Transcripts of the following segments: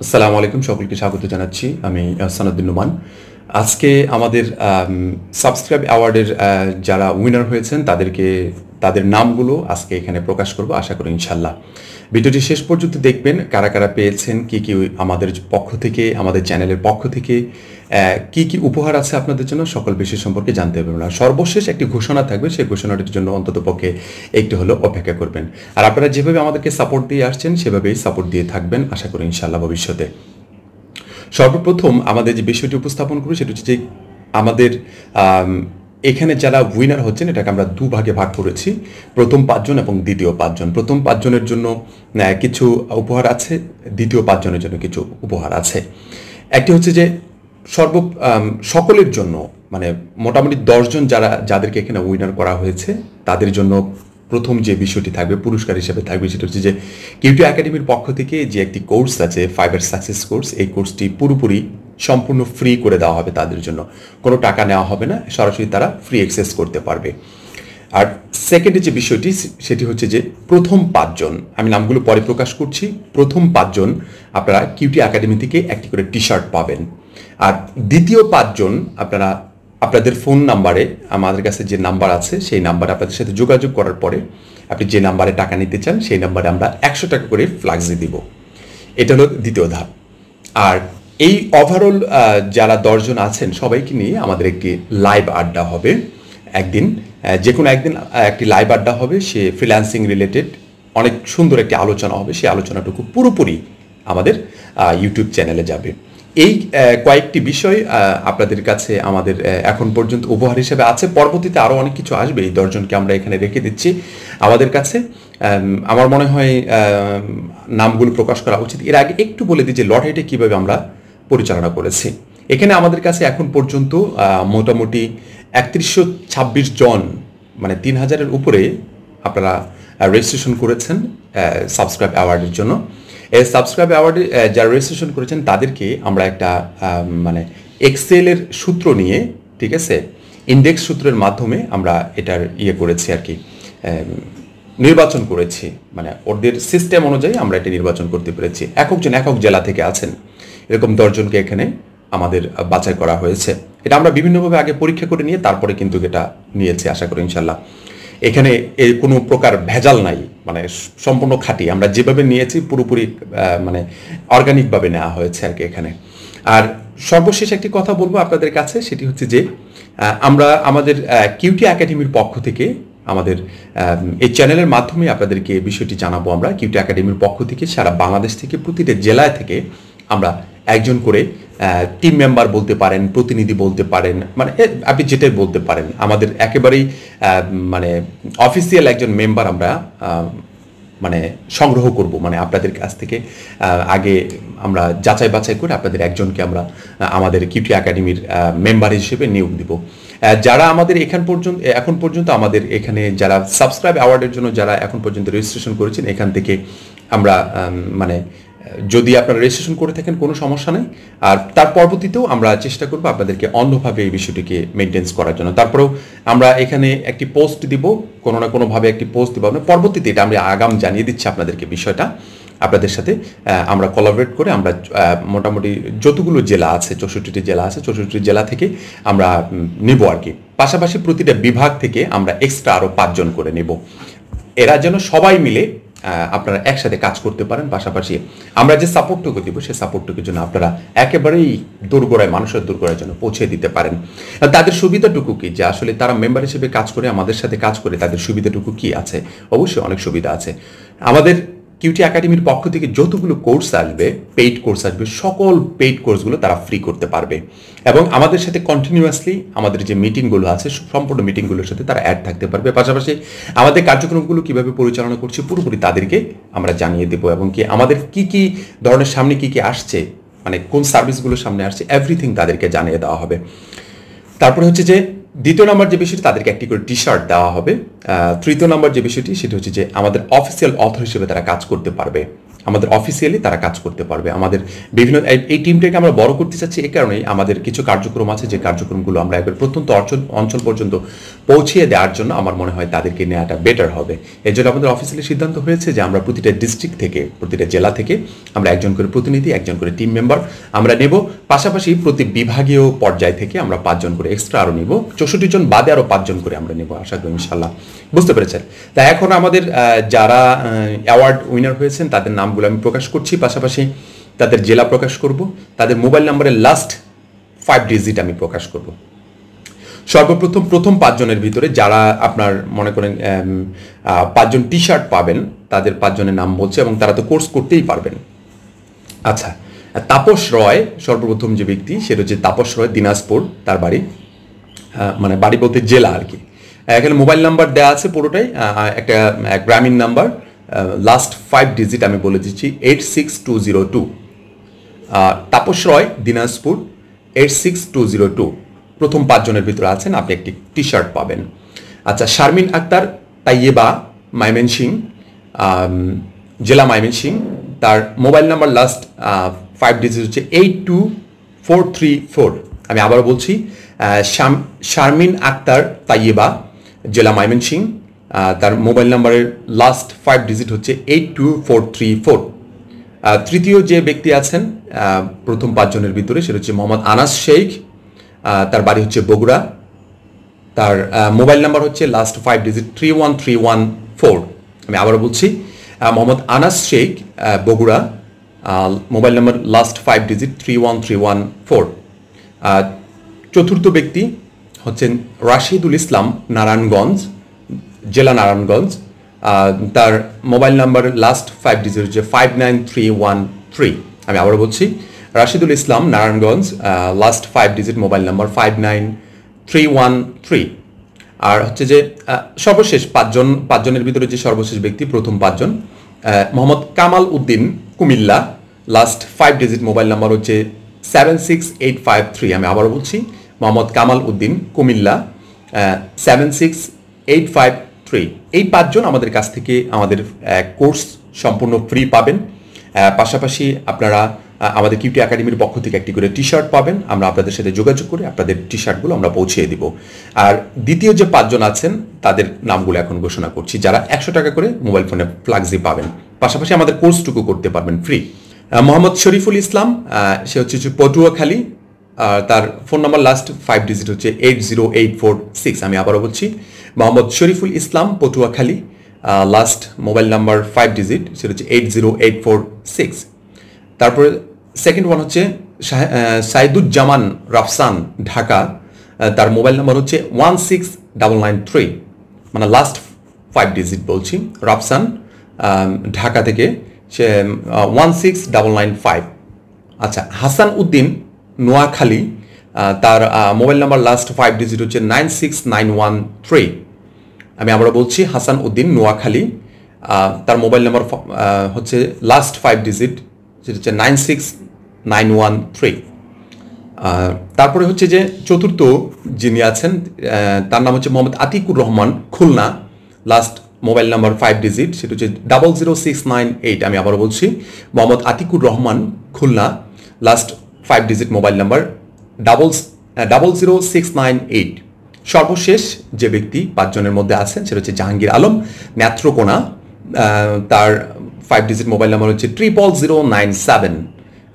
আসসালামু আলাইকুম, সকলকে স্বাগত জানাচ্ছি। আমি আহসান উদ্দিন নোমান। আজকে আমাদের সাবস্ক্রাইব অ্যাওয়ার্ডের যারা উইনার হয়েছেন তাদের নামগুলো আজকে এখানে প্রকাশ করব, আশা করি ইনশাল্লাহ। ভিডিওটি শেষ পর্যন্ত দেখবেন, কারা কারা পেয়েছেন, কি কি আমাদের পক্ষ থেকে, আমাদের চ্যানেলের পক্ষ থেকে কি কি উপহার আছে আপনাদের জন্য, সকল বিষয় সম্পর্কে জানতে পারবেন। আর সর্বশেষ একটি ঘোষণা থাকবে, সেই ঘোষণাটির জন্য অন্তত পক্ষে একটু হলেও অপেক্ষা করবেন। আর আপনারা যেভাবে আমাদেরকে সাপোর্ট দিয়ে আসছেন সেভাবেই সাপোর্ট দিয়ে থাকবেন, আশা করি ইনশাল্লাহ ভবিষ্যতে। সর্বপ্রথম আমাদের যে বিষয়টি উপস্থাপন করব সেটা হচ্ছে যে আমাদের এখানে যারা উইনার হচ্ছেন এটাকে আমরা দুভাগে ভাগ করেছি, প্রথম 5 জন এবং দ্বিতীয় 5 জন। প্রথম 5 জনের জন্য কিছু উপহার আছে, দ্বিতীয় 5 জনের জন্য কিছু উপহার আছে। একটি হচ্ছে যে সকলের জন্য, মানে মোটামুটি 10 জন যাদেরকে এখানে উইনার করা হয়েছে তাদের জন্য প্রথম যে বিষয়টি থাকবে, পুরস্কার হিসেবে থাকবে, সেটা হচ্ছে যে কিউটি একাডেমির পক্ষ থেকে যে একটি কোর্স আছে, ফাইবার সাকসেস কোর্স, এই কোর্সটি পুরোপুরি সম্পূর্ণ ফ্রি করে দেওয়া হবে তাদের জন্য। কোনো টাকা নেওয়া হবে না, সরাসরি তারা ফ্রি অ্যাক্সেস করতে পারবে। আর সেকেন্ডে যে বিষয়টি সেটি হচ্ছে যে প্রথম 5 জন, আমি নামগুলো পরে প্রকাশ করছি, প্রথম 5 জন আপনারা কিউটি একাডেমি থেকে একটি করে টি শার্ট পাবেন। আর দ্বিতীয় 5 জন আপনারা আপনাদের ফোন নাম্বারে, আমাদের কাছে যে নাম্বার আছে সেই নাম্বারে আপনাদের সাথে যোগাযোগ করার পরে আপনি যে নাম্বারে টাকা নিতে চান সেই নাম্বারে আমরা 100 টাকা করে ফ্লাক্সি দিব। এটা হলো দ্বিতীয় ধাপ। আর এই ওভারঅল যারা 10 জন আছেন সবাইকে নিয়ে আমাদের একটি লাইভ আড্ডা হবে একদিন, যে কোনো একদিন একটি লাইভ আড্ডা হবে, সে ফ্রিল্যান্সিং রিলেটেড অনেক সুন্দর একটি আলোচনা হবে। সেই আলোচনাটুকু পুরোপুরি আমাদের ইউটিউব চ্যানেলে যাবে। এই কয়েকটি বিষয় আপনাদের কাছে আমাদের এখন পর্যন্ত উপহার হিসেবে আছে। পরবর্তীতে আরও অনেক কিছু আসবে, এই 10 জনকে আমরা এখানে রেখে দিচ্ছি আমাদের কাছে। আমার মনে হয় নামগুলো প্রকাশ করা উচিত। এর আগে একটু বলে দিই যে লটারিটা কীভাবে আমরা পরিচালনা করেছি। এখানে আমাদের কাছে এখন পর্যন্ত মোটামুটি 3126 জন, মানে 3000-এর উপরে আপনারা রেজিস্ট্রেশন করেছেন সাবস্ক্রাইব অ্যাওয়ার্ডের জন্য। এই সাবস্ক্রাইব অ্যাওয়ার্ডে যারা রেজিস্ট্রেশন করেছেন তাদেরকে আমরা একটা মানে এক্সেলের সূত্র নিয়ে, ঠিক আছে, ইন্ডেক্স সূত্রের মাধ্যমে আমরা এটার করেছি আর কি, নির্বাচন করেছি। মানে ওদের সিস্টেম অনুযায়ী আমরা এটা নির্বাচন করতে পেরেছি। একজন একক জেলা থেকে আছেন, এরকম 10 জনকে এখানে আমাদের বাছাই করা হয়েছে। এটা আমরা বিভিন্নভাবে আগে পরীক্ষা করে নিয়ে তারপরে কিন্তু এটা নিয়েছি, আশা করি ইনশাল্লাহ। এখানে এর কোনো প্রকার ভেজাল নাই, মানে সম্পূর্ণ খাঁটি। আমরা যেভাবে নিয়েছি পুরোপুরি মানে অর্গানিকভাবে নেওয়া হয়েছে আর কি এখানে। আর সর্বশেষ একটি কথা বলবো আপনাদের কাছে, সেটি হচ্ছে যে আমরা আমাদের কিউটি একাডেমির পক্ষ থেকে আমাদের এই চ্যানেলের মাধ্যমে আপনাদেরকে বিষয়টি জানাবো। আমরা কিউটি একাডেমির পক্ষ থেকে সারা বাংলাদেশ থেকে প্রতিটা জেলায় থেকে আমরা একজন করে টিম মেম্বার বলতে পারেন, প্রতিনিধি বলতে পারেন, মানে আপনি যেটাই বলতে পারেন, আমাদের একেবারেই মানে অফিসিয়াল একজন মেম্বার আমরা মানে সংগ্রহ করব। মানে আপনাদের কাছ থেকে আগে আমরা যাচাই বাছাই করে আপনাদের একজনকে আমরা আমাদের কিউটি একাডেমির মেম্বার হিসেবে নিয়োগ দিব। যারা আমাদের এখন পর্যন্ত আমাদের এখানে যারা সাবস্ক্রাইব অ্যাওয়ার্ডের জন্য যারা এখন পর্যন্ত রেজিস্ট্রেশন করেছেন, এখান থেকে আমরা মানে যদি আপনারা রেজিস্ট্রেশন করে থাকেন কোনো সমস্যা নেই। আর তার পরবর্তীতেও আমরা চেষ্টা করবো আপনাদেরকে অন্যভাবে এই বিষয়টিকে মেনটেন্স করার জন্য। তারপরেও আমরা এখানে একটি পোস্ট দিব, কোনো না কোনোভাবে একটি পোস্ট দিব। আমরা পরবর্তীতে এটা আমরা আগাম জানিয়ে দিচ্ছি আপনাদেরকে বিষয়টা। আপনাদের সাথে আমরা কোলাবরেট করে আমরা মোটামুটি যতগুলো জেলা আছে, 64টি জেলা আছে, 64টি জেলা থেকে আমরা নেব আর কি। পাশাপাশি প্রতিটা বিভাগ থেকে আমরা এক্সট্রা আরও 5 জন করে নেব। এরা যেন সবাই মিলে আপনারা একসাথে কাজ করতে পারেন। পাশাপাশি আমরা যে সাপোর্টটুকু দিব সেই সাপোর্টটুকুর জন্য আপনারা একেবারেই দোরগোড়ায়, মানুষের দোরগোড়ার জন্য পৌঁছে দিতে পারেন। তাদের সুবিধাটুকু কি, যে আসলে তারা মেম্বার হিসেবে কাজ করে, আমাদের সাথে কাজ করে, তাদের সুবিধাটুকু কি আছে? অবশ্যই অনেক সুবিধা আছে। আমাদের কিউটি একাডেমির পক্ষ থেকে যতগুলো কোর্স আসবে, পেইড কোর্স আসবে, সকল পেইড কোর্সগুলো তারা ফ্রি করতে পারবে। এবং আমাদের সাথে কন্টিনিউয়াসলি আমাদের যে মিটিংগুলো আছে, সম্পূর্ণ মিটিংগুলোর সাথে তারা অ্যাড থাকতে পারবে। পাশাপাশি আমাদের কার্যক্রমগুলো কীভাবে পরিচালনা করছি পুরোপুরি তাদেরকে আমরা জানিয়ে দেবো। এবং কি আমাদের কি কি ধরনের সামনে কি কি আসছে, মানে কোন সার্ভিসগুলো সামনে আসছে, এভরিথিং তাদেরকে জানিয়ে দেওয়া হবে। তারপরে হচ্ছে যে দ্বিতীয় নম্বর যে বিষয়টি, তাদেরকে একটি করে টি শার্ট দেওয়া হবে। তৃতীয় নম্বর যে বিষয়টি সেটা হচ্ছে যে আমাদের অফিসিয়াল অথর হিসেবে তারা কাজ করতে পারবে। আমাদের অফিসিয়ালি তারা কাজ করতে পারবে। আমাদের বিভিন্ন এই টিমটাকে আমরা বড় করতে চাচ্ছি এই কারণেই আমাদের কিছু কার্যক্রম আছে, যে কার্যক্রমগুলো আমরা একবার প্রত্যন্ত অঞ্চল পর্যন্ত পৌঁছিয়ে দেওয়ার জন্য আমার মনে হয় তাদেরকে নেওয়াটা বেটার হবে। এর জন্য আমাদের অফিসিয়ালি সিদ্ধান্ত হয়েছে যে আমরা প্রতিটা ডিস্ট্রিক্ট থেকে, প্রতিটা জেলা থেকে আমরা একজন করে প্রতিনিধি, একজন করে টিম মেম্বার আমরা নেব। পাশাপাশি প্রতি বিভাগীয় পর্যায় থেকে আমরা 5 জন করে এক্সট্রা আরও নিব, 64 জন বাদে আরও 5 জন করে আমরা নেব, আশা করি ইনশাল্লাহ। বুঝতে পেরেছেন? তা এখন আমাদের যারা অ্যাওয়ার্ড উইনার হয়েছেন তাদের নামগুলো আমি প্রকাশ করছি, পাশাপাশি তাদের জেলা প্রকাশ করব, তাদের মোবাইল নাম্বারের লাস্ট 5 ডিজিট আমি প্রকাশ করব। সর্বপ্রথম 5 জনের ভিতরে যারা আপনার মনে করেন 5 জন টি শার্ট পাবেন, তাদের 5 জনের নাম বলছে, এবং তারা তো কোর্স করতেই পারবেন। আচ্ছা, তাপস রয় সর্বপ্রথম যে ব্যক্তি, সেটা হচ্ছে তাপস রয়, দিনাজপুর তার বাড়ি, মানে বাড়ি বলতে জেলা আর কি। এখানে মোবাইল নাম্বার দেওয়া আছে পুরোটাই, একটা গ্রামীণ নাম্বার, লাস্ট 5 ডিজিট আমি বলে দিচ্ছি 86202। তাপস রয়, দিনাজপুর, 86202। প্রথম 5 জনের ভিতরে আছেন, আপনি একটি টি শার্ট পাবেন। আচ্ছা, শারমিন আক্তার, তাইয়েবা, ময়মনসিংহ, জেলা ময়মনসিংহ, তার মোবাইল নাম্বার লাস্ট 5 ডিজিট হচ্ছে 82434। আমি আবারও বলছি, শারমিন আক্তার তাইয়েবা, জেলা ময়মনসিংহ, তার মোবাইল নাম্বারের লাস্ট 5 ডিজিট হচ্ছে 82434। তৃতীয় যে ব্যক্তি আছেন প্রথম 5 জনের ভিতরে, সেটা হচ্ছে মোহাম্মদ আনাস শেখ, তার বাড়ি হচ্ছে বগুড়া, তার মোবাইল নাম্বার হচ্ছে লাস্ট 5 ডিজিট 31314। আমি আবারও বলছি, Mohammad Anas Sheikh, Bogura, mobile number last 5 digit 31314। চতুর্থ ব্যক্তি হচ্ছেন রাশিদুল ইসলাম, নারায়ণগঞ্জ, জেলা নারায়ণগঞ্জ, তার মোবাইল নাম্বার লাস্ট 5 ডিজিট হচ্ছে 59313। আমি আবারও বলছি, Rashidul Islam, Narayanganj, last 5 digit mobile number 59313। আর হচ্ছে যে সর্বশেষ 5 জনের ভিতরে যে সর্বশেষ ব্যক্তি, প্রথম 5 জন, Mohammad Kamal Uddin, Comilla, last 5 digit mobile number হচ্ছে 76853। আমি আবারও বলছি, মোহাম্মদ কামাল উদ্দিন, কুমিল্লা, 76853। এই 5 জন আমাদের কাছ থেকে আমাদের কোর্স সম্পূর্ণ ফ্রি পাবেন। পাশাপাশি আপনারা আমাদের কিউটি একাডেমির পক্ষ থেকে একটি করে টি শার্ট পাবেন। আমরা আপনাদের সাথে যোগাযোগ করে আপনাদের টি শার্টগুলো আমরা পৌঁছিয়ে দিব। আর দ্বিতীয় যে 5 জন আছেন তাদের নামগুলো এখন ঘোষণা করছি, যারা 100 টাকা করে মোবাইল ফোনে ফ্লাক্সি পাবেন, পাশাপাশি আমাদের কোর্সটুকু করতে পারবেন ফ্রি। মোহাম্মদ শরীফুল ইসলাম, সে হচ্ছে পটুয়াখালী, তার ফোন নাম্বার লাস্ট 5 ডিজিট হচ্ছে 80846। আমি আবারও বলছি, Mohammad Shariful Islam, Patuakhali, last mobile number 5 digit সেটা হচ্ছে 80846। তারপরে সেকেন্ড ওয়ান হচ্ছে সাইদুজ্জামান রাফসান, ঢাকা, তার মোবাইল নাম্বার হচ্ছে 16993, মানে লাস্ট 5 ডিজিট বলছি, রাফসান, ঢাকা থেকে, সে 16995। আচ্ছা, হাসান উদ্দিন, নোয়াখালী, তার মোবাইল নাম্বার লাস্ট 5 ডিজিট হচ্ছে 96913। আমি আবারও বলছি, হাসান উদ্দিন, নোয়াখালী, তার মোবাইল নাম্বার হচ্ছে লাস্ট 5 ডিজিট যেটা হচ্ছে 96913। তারপরে হচ্ছে যে চতুর্থ যিনি আছেন তার নাম হচ্ছে Mohammad Atiqur Rahman, Khulna, last mobile number 5 digit সেটা হচ্ছে 00698। আমি আবারও বলছি, Mohammad Atiqur Rahman, Khulna, last 5 digit mobile number 00698। সর্বশেষ যে ব্যক্তি 5 জনের মধ্যে আছেন সেটা হচ্ছে জাহাঙ্গীর আলম, নেত্রকোনা, তার 5 ডিজিট মোবাইল নাম্বার হচ্ছে 00097।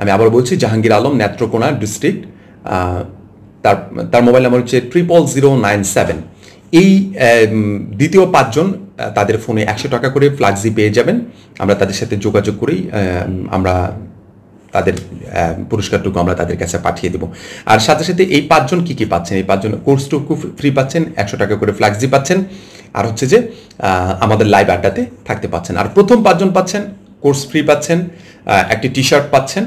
আমি আবার বলছি, জাহাঙ্গীর আলম, নেত্রকোনা ডিস্ট্রিক্ট, তার মোবাইল নাম্বার হচ্ছে 00097। এই দ্বিতীয় 5 জন তাদের ফোনে 100 টাকা করে ফ্লাক্সি পেয়ে যাবেন। আমরা তাদের সাথে যোগাযোগ করেই আমরা তাদের পুরস্কারটুকু আমরা তাদের কাছে পাঠিয়ে দেব। আর সাথে সাথে এই 5 জন কি পাচ্ছেন, এই 5 জন কোর্সটুকু ফ্রি পাচ্ছেন, 100 টাকা করে ফ্লাক্সি পাচ্ছেন, আর হচ্ছে যে আমাদের লাইভ আড্ডাতে থাকতে পাচ্ছেন। আর প্রথম 5 জন পাচ্ছেন কোর্স ফ্রি পাচ্ছেন, একটি টি শার্ট পাচ্ছেন,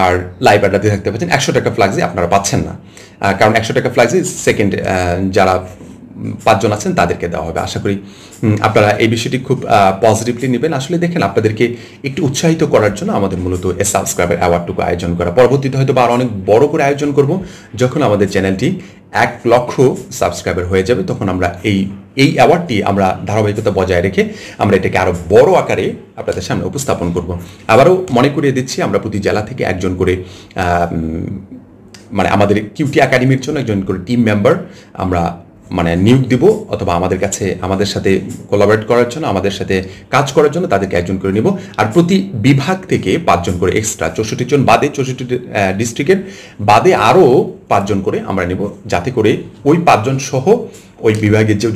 আর লাইভ আড্ডাতে থাকতে পাচ্ছেন। 100 টাকা ফ্লাক্সি আপনারা পাচ্ছেন না, কারণ 100 টাকা ফ্লাক্সি সেকেন্ড যারা 5 জন আছেন তাদেরকে দেওয়া হবে। আশা করি আপনারা এই বিষয়টি খুব পজিটিভলি নেবেন। আসলে দেখেন, আপনাদেরকে একটু উৎসাহিত করার জন্য আমাদের মূলত এই সাবস্ক্রাইবার অ্যাওয়ার্ডটুকু আয়োজন করা। পরবর্তীতে হয়তো বা আরও অনেক বড় করে আয়োজন করব, যখন আমাদের চ্যানেলটি 1 লক্ষ সাবস্ক্রাইবার হয়ে যাবে, তখন আমরা এই এই অ্যাওয়ার্ডটি আমরা ধারাবাহিকতা বজায় রেখে আমরা এটাকে আরও বড় আকারে আপনাদের সামনে উপস্থাপন করব। আবারও মনে করিয়ে দিচ্ছি, আমরা প্রতি জেলা থেকে একজন করে মানে আমাদের কিউটি একাডেমির জন্য একজন করে টিম মেম্বার আমরা মানে নিয়োগ দিব, অথবা আমাদের সাথে কোলাবরেট করার জন্য, আমাদের সাথে কাজ করার জন্য তাদেরকে একজন করে নিব। আর প্রতি বিভাগ থেকে 5 জন করে এক্সট্রা, 64 জন বাদে, 64 ডিস্ট্রিক্টের বাদে আরও 5 জন করে আমরা নেব, যাতে করে ওই 5 জন সহ ওই বিভাগের যে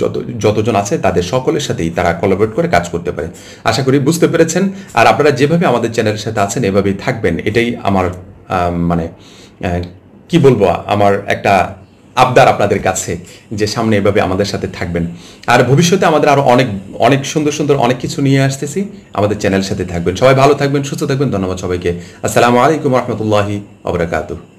যতজন আছে তাদের সকলের সাথেই তারা কোলাবরেট করে কাজ করতে পারে। আশা করি বুঝতে পেরেছেন। আর আপনারা যেভাবে আমাদের চ্যানেলের সাথে আছেন এভাবেই থাকবেন, এটাই আমার মানে কি বলবো, আমার একটা আবদার আপনাদের কাছে, যে সামনে এভাবে আমাদের সাথে থাকবেন। আর ভবিষ্যতে আমাদের আরো অনেক অনেক সুন্দর সুন্দর অনেক কিছু নিয়ে আসতেছি, আমাদের চ্যানেলের সাথে থাকবেন। সবাই ভালো থাকবেন, সুস্থ থাকবেন। ধন্যবাদ সবাইকে। আসসালামু আলাইকুম রহমতুল্লাহি ওয়া বারাকাতুহু।